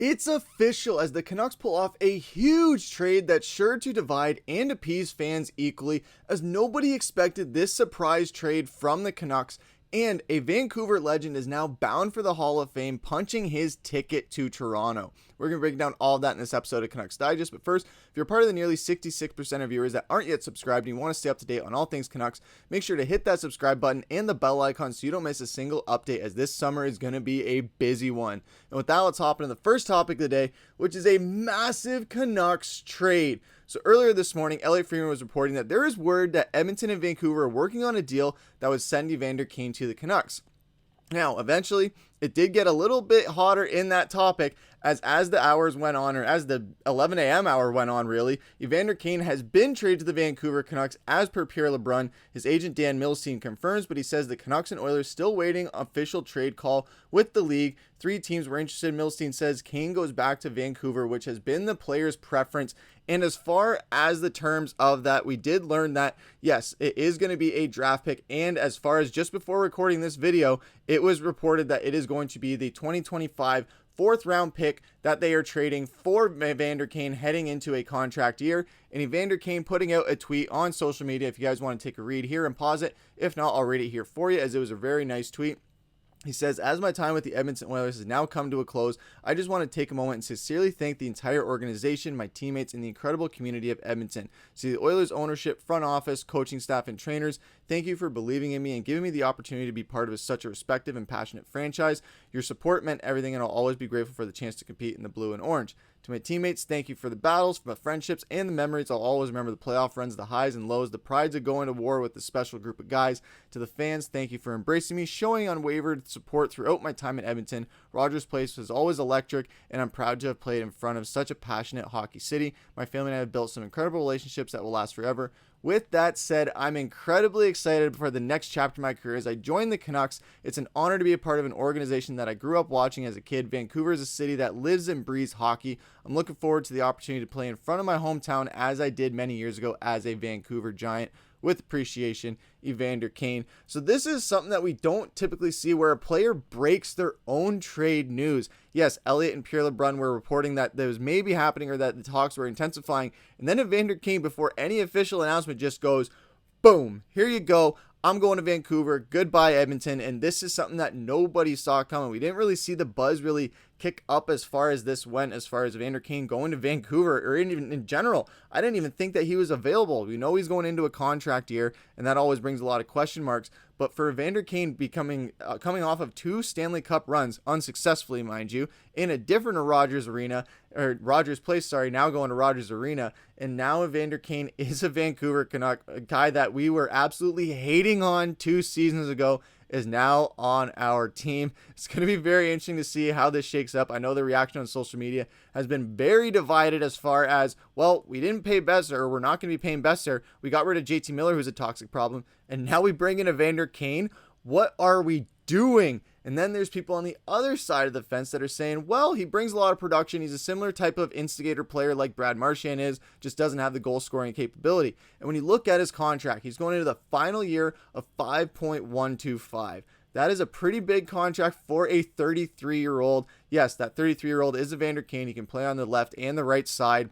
It's official as the Canucks pull off a huge trade that's sure to divide and appease fans equally, as nobody expected this surprise trade from the Canucks, and a Vancouver legend is now bound for the Hall of Fame, punching his ticket to Toronto. We're going to break down all of that in this episode of Canucks Digest, but first, if you're part of the nearly 66% of viewers that aren't yet subscribed and you want to stay up to date on all things Canucks, make sure to hit that subscribe button and the bell icon so you don't miss a single update, as this summer is going to be a busy one. And with that, let's hop into the first topic of the day, which is a massive Canucks trade. So earlier this morning, Elliot Friedman was reporting that there is word that Edmonton and Vancouver are working on a deal that would send Evander Kane to the Canucks. Now, eventually, it did get a little bit hotter in that topic as the hours went on, or as the 11 a.m. hour went on, really. Evander Kane has been traded to the Vancouver Canucks as per Pierre LeBrun. His agent Dan Milstein confirms, but he says the Canucks and Oilers still waiting official trade call with the league. 3 teams were interested. Milstein says Kane goes back to Vancouver, which has been the player's preference. And as far as the terms of that, we did learn that, yes, it is going to be a draft pick. And as far as just before recording this video, it was reported that it is going to be the 2025 4th round pick that they are trading for Evander Kane heading into a contract year. And Evander Kane putting out a tweet on social media. If you guys want to take a read here and pause it, if not, I'll read it here for you, as it was a very nice tweet. He says, as my time with the Edmonton Oilers has now come to a close, I just want to take a moment and sincerely thank the entire organization, my teammates, and the incredible community of Edmonton. To the Oilers ownership, front office, coaching staff, and trainers, thank you for believing in me and giving me the opportunity to be part of such a respected and passionate franchise. Your support meant everything, and I'll always be grateful for the chance to compete in the blue and orange. To my teammates, thank you for the battles, for the friendships, and the memories. I'll always remember the playoff runs, the highs and lows, the prides of going to war with this special group of guys. To the fans, thank you for embracing me, showing unwavering support throughout my time in Edmonton. Rogers Place was always electric, and I'm proud to have played in front of such a passionate hockey city. My family and I have built some incredible relationships that will last forever. With that said, I'm incredibly excited for the next chapter of my career as I join the Canucks. It's an honor to be a part of an organization that I grew up watching as a kid. Vancouver is a city that lives and breathes hockey. I'm looking forward to the opportunity to play in front of my hometown as I did many years ago as a Vancouver Giant. With appreciation, Evander Kane. So this is something that we don't typically see, where a player breaks their own trade news. Yes, Elliot and Pierre LeBrun were reporting that there was maybe happening, or that the talks were intensifying. And then Evander Kane, before any official announcement, just goes, boom, here you go. I'm going to Vancouver. Goodbye, Edmonton. And this is something that nobody saw coming. We didn't really see the buzz really kick up as far as this went, as far as Evander Kane going to Vancouver, or even in general. I didn't even think that he was available. We know he's going into a contract year, and that always brings a lot of question marks. But for Evander Kane coming off of 2 Stanley Cup runs, unsuccessfully, mind you, in a different Rogers Place, now going to Rogers Arena, and now Evander Kane is a Vancouver Canuck, a guy that we were absolutely hating on 2 seasons ago, is now on our team. It's going to be very interesting to see how this shakes up. I know the reaction on social media has been very divided as far as, well, we didn't pay Boeser, or we're not going to be paying Boeser. We got rid of JT Miller, who's a toxic problem, and now we bring in Evander Kane. What are we doing? And then there's people on the other side of the fence that are saying, well, he brings a lot of production. He's a similar type of instigator player like Brad Marchand is, just doesn't have the goal scoring capability. And when you look at his contract, he's going into the final year of $5.125. That is a pretty big contract for a 33-year-old. Yes, that 33-year-old is Evander Kane. He can play on the left and the right side,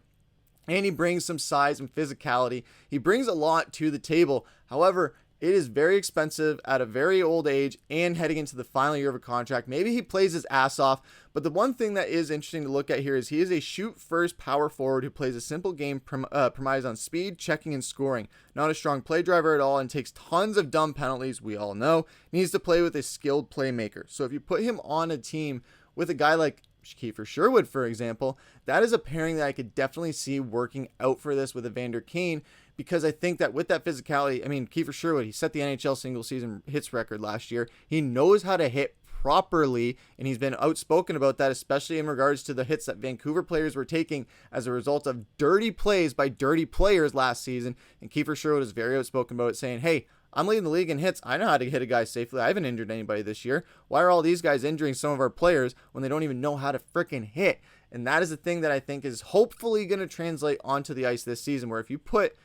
and he brings some size and physicality. He brings a lot to the table. However, it is very expensive at a very old age and heading into the final year of a contract. Maybe he plays his ass off, but the one thing that is interesting to look at here is he is a shoot-first power forward who plays a simple game premised on speed, checking, and scoring. Not a strong play driver at all, and takes tons of dumb penalties, we all know. Needs to play with a skilled playmaker. So if you put him on a team with a guy like Kiefer Sherwood, for example, that is a pairing that I could definitely see working out for this with Evander Kane, because I think that with that physicality, I mean, Kiefer Sherwood, he set the NHL single season hits record last year. He knows how to hit properly, and he's been outspoken about that, especially in regards to the hits that Vancouver players were taking as a result of dirty plays by dirty players last season. And Kiefer Sherwood is very outspoken about it, saying, hey, I'm leading the league in hits. I know how to hit a guy safely. I haven't injured anybody this year. Why are all these guys injuring some of our players when they don't even know how to freaking hit? And that is the thing that I think is hopefully going to translate onto the ice this season, where if you put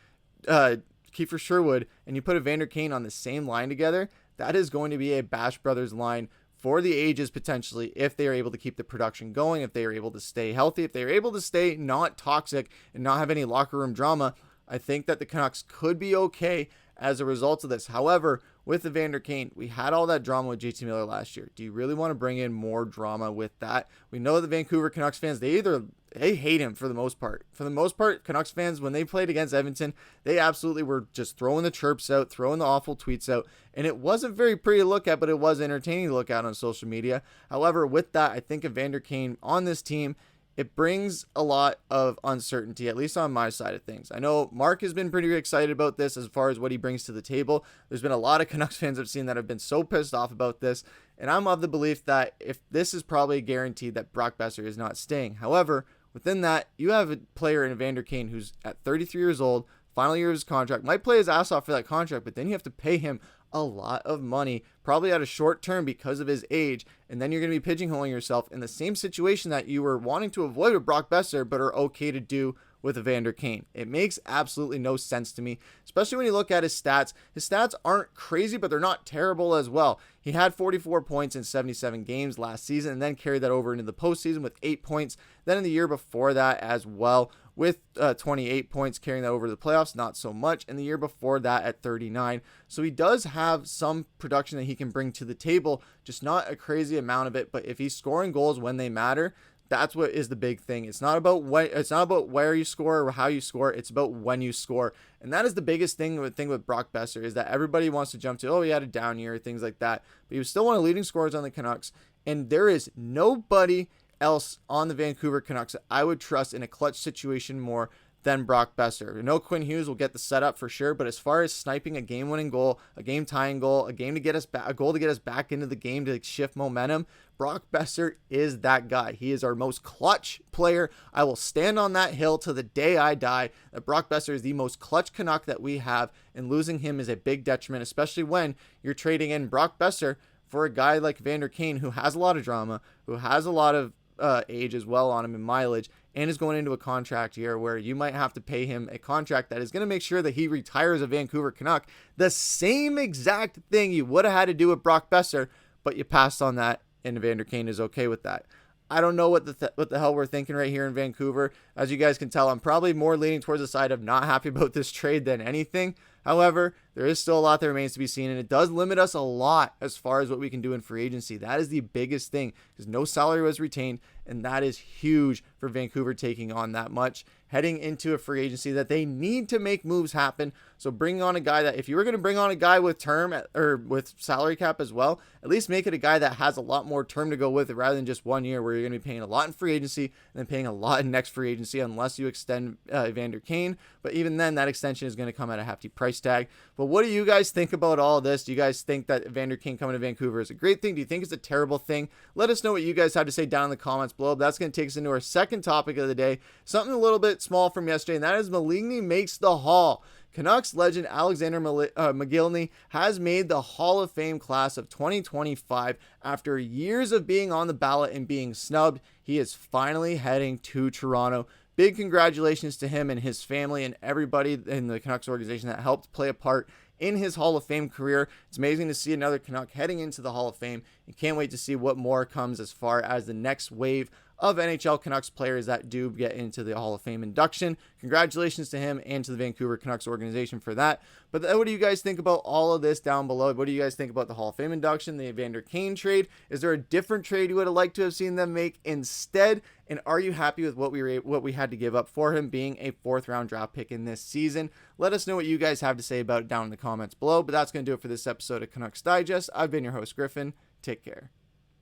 Kiefer Sherwood and you put Evander Kane on the same line together, that is going to be a Bash Brothers line for the ages potentially if they are able to keep the production going, if they are able to stay healthy, if they are able to stay not toxic and not have any locker room drama. I think that the Canucks could be okay as a result of this. However, with Evander Kane, we had all that drama with JT Miller last year. Do you really want to bring in more drama with that? We know the Vancouver Canucks fans, they hate him for the most part. For the most part, Canucks fans, when they played against Edmonton, they absolutely were just throwing the chirps out, throwing the awful tweets out, and it wasn't very pretty to look at, but it was entertaining to look at on social media. However, with that, I think Evander Kane on this team, it brings a lot of uncertainty, at least on my side of things. I know Mark has been pretty excited about this as far as what he brings to the table. There's been a lot of Canucks fans I've seen that have been so pissed off about this, and I'm of the belief that if this is probably guaranteed that Brock Boeser is not staying. However, within that, you have a player in Evander Kane who's at 33 years old, final year of his contract, might play his ass off for that contract, but then you have to pay him a lot of money, probably at a short term because of his age, and then you're going to be pigeonholing yourself in the same situation that you were wanting to avoid with Brock Boeser, but are okay to do with Evander Kane. It makes absolutely no sense to me, especially when you look at his stats. His stats aren't crazy, but they're not terrible as well. He had 44 points in 77 games last season and then carried that over into the postseason with 8 points. Then in the year before that as well with 28 points, carrying that over to the playoffs, not so much. And the year before that at 39. So he does have some production that he can bring to the table, just not a crazy amount of it. But if he's scoring goals when they matter, that's what is the big thing. It's not about where you score or how you score. It's about when you score. And that is the biggest thing with Brock Boeser, is that everybody wants to jump to, oh, he had a down year, things like that. But he was still one of the leading scorers on the Canucks. And there is nobody else on the Vancouver Canucks that I would trust in a clutch situation more than Brock Boeser. I know Quinn Hughes will get the setup for sure, but as far as sniping a game-winning goal, a game-tying goal, a goal to get us back into the game to shift momentum, Brock Boeser is that guy. He is our most clutch player. I will stand on that hill to the day I die, that Brock Boeser is the most clutch Canuck that we have, and losing him is a big detriment, especially when you're trading in Brock Boeser for a guy like Evander Kane, who has a lot of drama, who has a lot of age as well on him and mileage, and is going into a contract year where you might have to pay him a contract that is going to make sure that he retires a Vancouver Canuck. The same exact thing you would have had to do with Brock Boeser, but you passed on that, and Evander Kane is okay with that. I don't know what the hell we're thinking right here in Vancouver. As you guys can tell, I'm probably more leaning towards the side of not happy about this trade than anything. However, there is still a lot that remains to be seen, and it does limit us a lot as far as what we can do in free agency. That is the biggest thing, because no salary was retained, and that is huge for Vancouver taking on that much, heading into a free agency that they need to make moves happen. So bringing on a guy that, if you were going to bring on a guy with term or with salary cap as well, at least make it a guy that has a lot more term to go with it, rather than just 1 year where you're going to be paying a lot in free agency and then paying a lot in next free agency unless you extend Evander Kane. But even then, that extension is going to come at a hefty price tag. But what do you guys think about all this? Do you guys think that Evander Kane coming to Vancouver is a great thing? Do you think it's a terrible thing? Let us know what you guys have to say down in the comments below. That's going to take us into our second topic of the day, something a little bit small from yesterday, and that is Mogilny makes the Hall. Canucks legend Alexander Mogilny has made the Hall of Fame class of 2025 after years of being on the ballot and being snubbed. He is finally heading to Toronto. Big congratulations to him and his family and everybody in the Canucks organization that helped play a part in his Hall of Fame career. It's amazing to see another Canuck heading into the Hall of Fame, and can't wait to see what more comes as far as the next wave of NHL Canucks players that do get into the Hall of Fame induction. Congratulations to him and to the Vancouver Canucks organization for that. But what do you guys think about all of this down below? What do you guys think about the Hall of Fame induction, the Evander Kane trade? Is there a different trade you would have liked to have seen them make instead? And are you happy with what we had to give up for him being a 4th round draft pick in this season? Let us know what you guys have to say about it down in the comments below. But that's going to do it for this episode of Canucks Digest. I've been your host, Griffen. Take care.